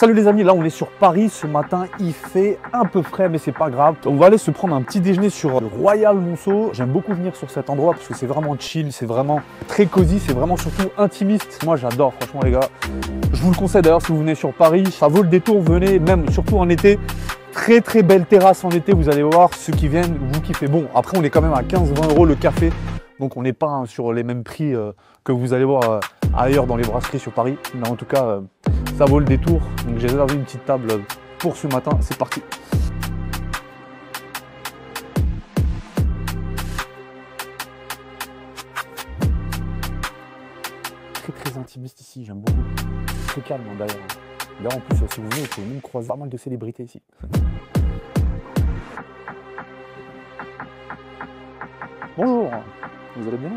Salut les amis, là on est sur Paris ce matin, il fait un peu frais mais c'est pas grave. On va aller se prendre un petit déjeuner sur le Royal Monceau. J'aime beaucoup venir sur cet endroit parce que c'est vraiment chill, c'est vraiment très cosy, c'est vraiment surtout intimiste. Moi j'adore franchement les gars. Je vous le conseille d'ailleurs si vous venez sur Paris, ça vaut le détour, venez même surtout en été. Très très belle terrasse en été, vous allez voir, ceux qui viennent, vous kiffez. Bon, après on est quand même à 15-20 € le café, donc on n'est pas sur les mêmes prix que vous allez voir ailleurs dans les brasseries sur Paris. Mais en tout cas, ça vaut le détour. Donc j'ai réservé une petite table pour ce matin, c'est parti. Très très intimiste ici, j'aime beaucoup. Très calme d'ailleurs. D'ailleurs en plus, si vous venez, vous pouvez même croiser pas mal de célébrités ici. Bonjour, vous allez bien?